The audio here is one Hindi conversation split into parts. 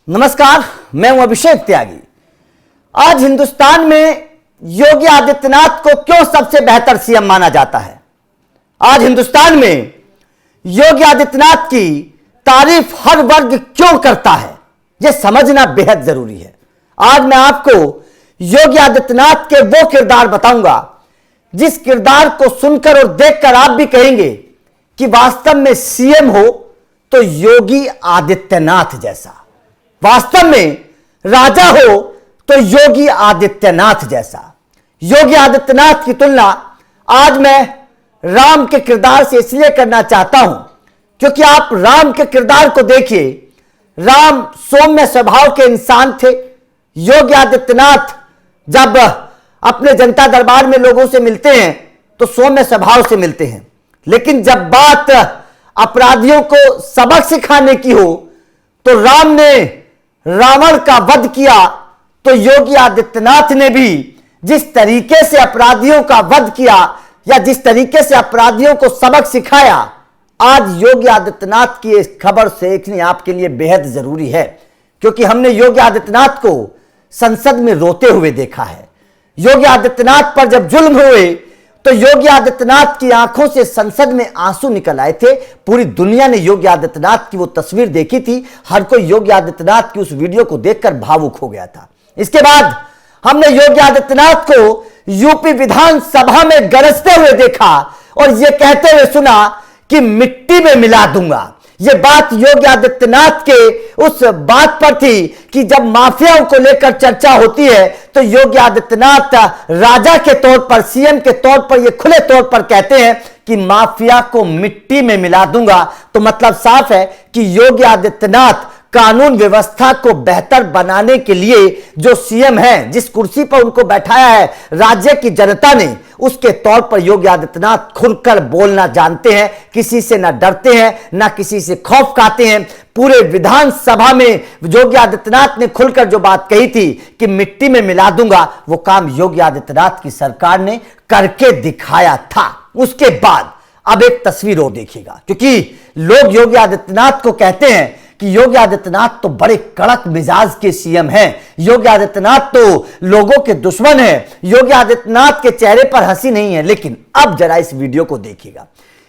नमस्कार, मैं हूं अभिषेक त्यागी। आज हिंदुस्तान में योगी आदित्यनाथ को क्यों सबसे बेहतर सीएम माना जाता है? आज हिंदुस्तान में योगी आदित्यनाथ की तारीफ हर वर्ग क्यों करता है, यह समझना बेहद जरूरी है। आज मैं आपको योगी आदित्यनाथ के वो किरदार बताऊंगा जिस किरदार को सुनकर और देखकर आप भी कहेंगे कि वास्तव में सीएम हो तो योगी आदित्यनाथ जैसा, वास्तव में राजा हो तो योगी आदित्यनाथ जैसा। योगी आदित्यनाथ की तुलना आज मैं राम के किरदार से इसलिए करना चाहता हूं क्योंकि आप राम के किरदार को देखिए। राम सौम्य स्वभाव के इंसान थे। योगी आदित्यनाथ जब अपने जनता दरबार में लोगों से मिलते हैं तो सौम्य स्वभाव से मिलते हैं, लेकिन जब बात अपराधियों को सबक सिखाने की हो तो राम ने रावण का वध किया, तो योगी आदित्यनाथ ने भी जिस तरीके से अपराधियों का वध किया या जिस तरीके से अपराधियों को सबक सिखाया, आज योगी आदित्यनाथ की इस खबर देखनी आपके लिए बेहद जरूरी है क्योंकि हमने योगी आदित्यनाथ को संसद में रोते हुए देखा है। योगी आदित्यनाथ पर जब जुल्म हुए तो योगी आदित्यनाथ की आंखों से संसद में आंसू निकल आए थे। पूरी दुनिया ने योगी आदित्यनाथ की वो तस्वीर देखी थी। हर कोई योगी आदित्यनाथ की उस वीडियो को देखकर भावुक हो गया था। इसके बाद हमने योगी आदित्यनाथ को यूपी विधानसभा में गरजते हुए देखा और यह कहते हुए सुना कि मिट्टी में मिला दूंगा। यह बात योगी आदित्यनाथ के उस बात पर थी कि जब माफियाओं को लेकर चर्चा होती है तो योगी आदित्यनाथ राजा के तौर पर, सीएम के तौर पर यह खुले तौर पर कहते हैं कि माफिया को मिट्टी में मिला दूंगा। तो मतलब साफ है कि योगी आदित्यनाथ कानून व्यवस्था को बेहतर बनाने के लिए जो सीएम है, जिस कुर्सी पर उनको बैठाया है राज्य की जनता ने, उसके तौर पर योगी आदित्यनाथ खुलकर बोलना जानते हैं। किसी से ना डरते हैं, ना किसी से खौफ खाते हैं। पूरे विधानसभा में योगी आदित्यनाथ ने खुलकर जो बात कही थी कि मिट्टी में मिला दूंगा, वो काम योगी आदित्यनाथ की सरकार ने करके दिखाया था। उसके बाद अब एक तस्वीर और देखिएगा, क्योंकि लोग योगी आदित्यनाथ को कहते हैं कि योगी आदित्यनाथ तो बड़े कड़क मिजाज के सीएम हैं, योगी आदित्यनाथ तो लोगों के दुश्मन हैं, योगी आदित्यनाथ के चेहरे पर हंसी नहीं है। लेकिन अब जरा इस वीडियो को देखिएगा।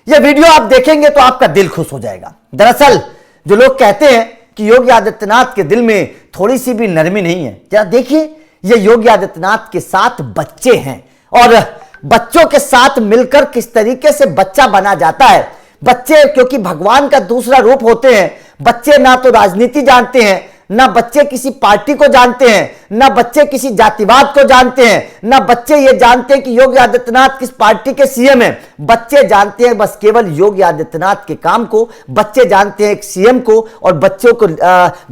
यह वीडियो आप देखेंगे तो आपका दिल खुश हो जाएगा। दरअसल जो लोग कहते हैं कि योगी आदित्यनाथ के दिल में थोड़ी सी भी नरमी नहीं है, जरा देखिए। यह योगी आदित्यनाथ के साथ बच्चे हैं और बच्चों के साथ मिलकर किस तरीके से बच्चा बना जाता है। बच्चे क्योंकि भगवान का दूसरा रूप होते हैं। बच्चे ना तो राजनीति जानते हैं, ना बच्चे किसी पार्टी को जानते हैं, ना बच्चे किसी जातिवाद को जानते हैं, ना बच्चे ये जानते हैं कि योगी आदित्यनाथ किस पार्टी के सीएम हैं। बच्चे जानते हैं बस केवल योगी आदित्यनाथ के काम को, बच्चे जानते हैं एक सीएम को। और बच्चों को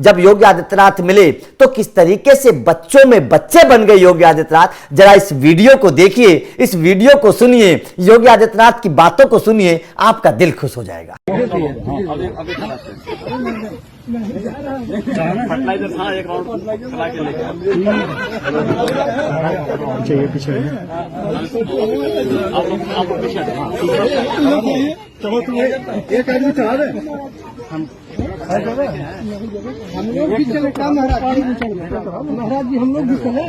जब योगी आदित्यनाथ मिले तो किस तरीके से बच्चों में बच्चे बन गए योगी आदित्यनाथ। जरा इस वीडियो को देखिए, इस वीडियो को सुनिए, योगी आदित्यनाथ की बातों को सुनिए, आपका दिल खुश हो जाएगा। फर्टिलाइजर था, एक राउंड चला के लेके पीछे आप पीछे चलो, तुम एक आदमी चढ़ा दे, हम लोग भी चले। महाराज जी हम लोग भी चले।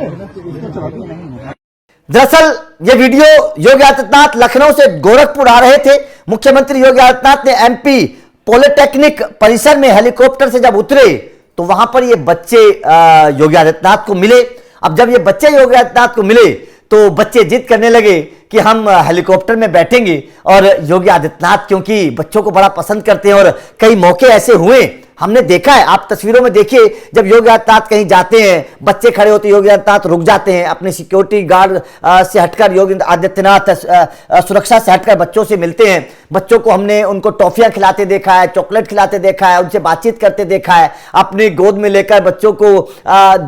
दरअसल यह वीडियो योगी आदित्यनाथ लखनऊ से गोरखपुर आ रहे थे। मुख्यमंत्री योगी आदित्यनाथ ने एमपी पॉलिटेक्निक परिसर में हेलीकॉप्टर से जब उतरे तो वहां पर ये बच्चे योगी आदित्यनाथ को मिले। अब जब ये बच्चे योगी आदित्यनाथ को मिले तो बच्चे जिद करने लगे कि हम हेलीकॉप्टर में बैठेंगे। और योगी आदित्यनाथ क्योंकि बच्चों को बड़ा पसंद करते हैं और कई मौके ऐसे हुए, हमने देखा है। आप तस्वीरों में देखिए, जब योगी आदित्यनाथ कहीं जाते हैं, बच्चे खड़े होते, योगी आदित्यनाथ रुक जाते हैं, अपने सिक्योरिटी गार्ड से हटकर योगी आदित्यनाथ सुरक्षा से हटकर बच्चों से मिलते हैं। बच्चों को हमने उनको टॉफियां खिलाते देखा है, चॉकलेट खिलाते देखा है, उनसे बातचीत करते देखा है, अपनी गोद में लेकर बच्चों को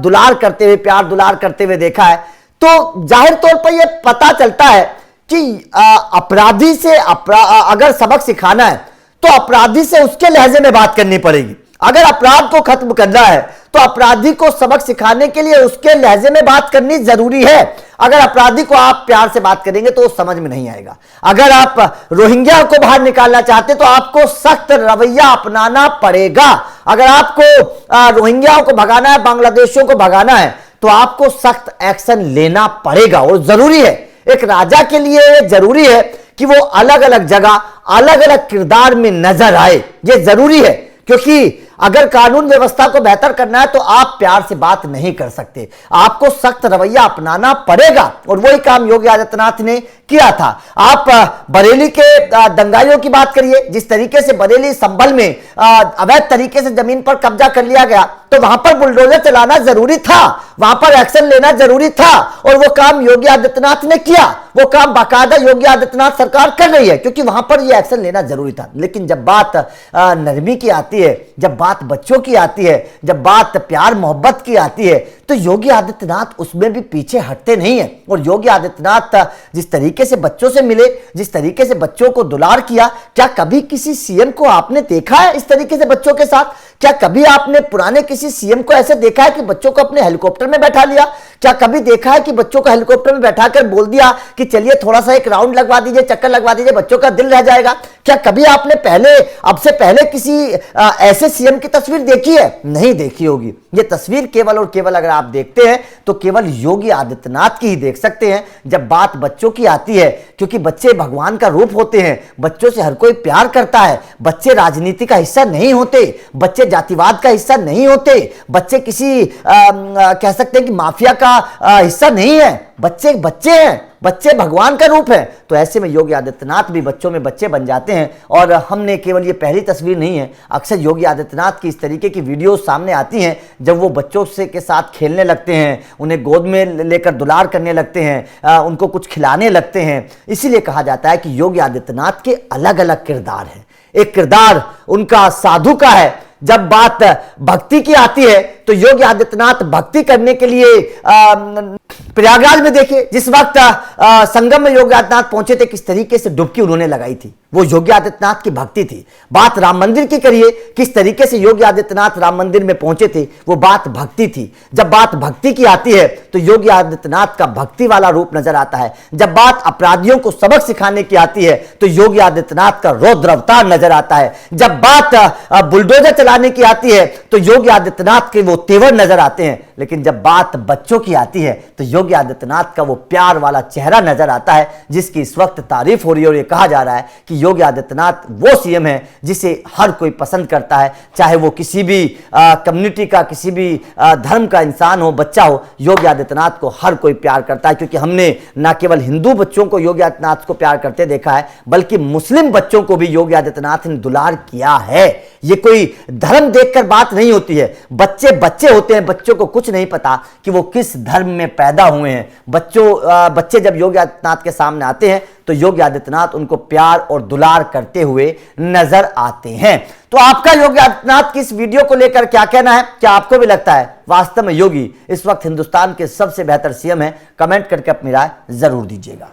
दुलार करते हुए, प्यार दुलार करते हुए देखा है। तो जाहिर तौर पर यह पता चलता है कि अपराधी से अगर सबक सिखाना है तो अपराधी से उसके लहजे में बात करनी पड़ेगी। अगर अपराध को खत्म करना है तो अपराधी को सबक सिखाने के लिए उसके लहजे में बात करनी जरूरी है। अगर अपराधी को आप प्यार से बात करेंगे तो समझ में नहीं आएगा। अगर आप रोहिंग्या को बाहर निकालना चाहते तो आपको सख्त रवैया अपनाना पड़ेगा। अगर आपको रोहिंग्याओं को भगाना है, बांग्लादेशियों को भगाना है, तो आपको सख्त एक्शन लेना पड़ेगा और जरूरी है। एक राजा के लिए जरूरी है कि वो अलग अलग जगह अलग अलग किरदार में नजर आए, ये जरूरी है, क्योंकि अगर कानून व्यवस्था को बेहतर करना है तो आप प्यार से बात नहीं कर सकते, आपको सख्त रवैया अपनाना पड़ेगा। और वही काम योगी आदित्यनाथ ने किया था। आप बरेली के दंगाइयों की बात करिए, जिस तरीके से बरेली संभल में अवैध तरीके से जमीन पर कब्जा कर लिया गया, तो वहां पर बुलडोजर चलाना जरूरी था, वहां पर एक्शन लेना जरूरी था, और वो काम योगी आदित्यनाथ ने किया। वो काम बाकायदा योगी आदित्यनाथ सरकार कर रही है, क्योंकि वहां पर ये एक्शन लेना जरूरी था। लेकिन जब बात नरमी की आती है, जब बात बच्चों की आती है, जब बात प्यार मोहब्बत की आती है, तो योगी आदित्यनाथ उसमें भी पीछे हटते नहीं है। और योगी आदित्यनाथ जिस तरीके से बच्चों से मिले, जिस तरीके से बच्चों को दुलार किया, क्या कभी किसी सीएम को आपने देखा है इस तरीके से बच्चों के साथ? क्या कभी आपने पुराने किसी सीएम को ऐसे देखा है कि बच्चों को अपने हेलीकॉप्टर में बैठा लिया? क्या कभी देखा है कि बच्चों को हेलीकॉप्टर में बैठाकर बोल दिया कि चलिए थोड़ा सा एक राउंड लगवा दीजिए, चक्कर लगवा दीजिए, बच्चों का दिल रह जाएगा? क्या कभी आपने अब से पहले किसी ऐसे सीएम की तस्वीर देखी है? नहीं देखी होगी। ये तस्वीर केवल और केवल अगर आप देखते हैं तो केवल योगी आदित्यनाथ की ही देख सकते हैं जब बात बच्चों की आती है, क्योंकि बच्चे भगवान का रूप होते हैं, बच्चों से हर कोई प्यार करता है, बच्चे राजनीति का हिस्सा नहीं होते, बच्चे जातिवाद का हिस्सा नहीं होते, बच्चे किसी कह सकते हैं कि माफिया का हिस्सा नहीं है, बच्चे बच्चे हैं, बच्चे भगवान का रूप है। तो ऐसे में योगी आदित्यनाथ भी बच्चों में बच्चे बन जाते हैं। और हमने केवल ये पहली तस्वीर नहीं है, अक्सर योगी आदित्यनाथ की इस तरीके की वीडियो सामने आती हैं जब वो बच्चों से के साथ खेलने लगते हैं, उन्हें गोद में लेकर दुलार करने लगते हैं, उनको कुछ खिलाने लगते हैं। इसीलिए कहा जाता है कि योगी आदित्यनाथ के अलग अलग किरदार हैं। एक किरदार उनका साधु का है। जब बात भक्ति की आती है तो योगी आदित्यनाथ भक्ति करने के लिए प्रयागराज में देखिए, जिस वक्त संगम में योगी आदित्यनाथ पहुंचे थे, किस तरीके से डुबकी उन्होंने लगाई थी, वो योगी आदित्यनाथ की भक्ति थी। बात राम मंदिर की करिए, किस तरीके से योगी आदित्यनाथ राम मंदिर में पहुंचे थे, वो बात भक्ति थी। जब बात भक्ति की आती है तो योगी आदित्यनाथ का भक्ति वाला रूप नजर आता है। जब बात अपराधियों को सबक सिखाने की आती है तो योगी आदित्यनाथ का रौद्र अवतार नजर आता है। जब बात बुलडोजर चलाने की आती है तो योगी आदित्यनाथ के वो तेवर नजर आते हैं। लेकिन जब बात बच्चों की आती है तो योगी आदित्यनाथ का वो प्यार वाला चेहरा नजर आता है, जिसकी इस वक्त तारीफ हो रही है। और ये कहा जा रहा है कि योगी आदित्यनाथ वो सीएम है जिसे हर कोई पसंद करता है, चाहे वो किसी भी कम्युनिटी का, किसी भी धर्म का इंसान हो, बच्चा हो, योगी आदित्यनाथ को हर कोई प्यार करता है। क्योंकि हमने ना केवल हिंदू बच्चों को योगी आदित्यनाथ को प्यार करते देखा है, बल्कि मुस्लिम बच्चों को भी योगी आदित्यनाथ ने दुलार किया है। ये कोई धर्म देखकर बात नहीं होती है, बच्चे बच्चे होते हैं, बच्चों को कुछ नहीं पता कि वो किस धर्म में पैदा हुए हैं। बच्चे जब योगी आदित्यनाथ के सामने आते हैं तो योगी आदित्यनाथ उनको प्यार और दुलार करते हुए नजर आते हैं। तो आपका योगी आदित्यनाथ की इस वीडियो को लेकर क्या कहना है? क्या आपको भी लगता है वास्तव में योगी इस वक्त हिंदुस्तान के सबसे बेहतर सीएम है? कमेंट करके अपनी राय जरूर दीजिएगा।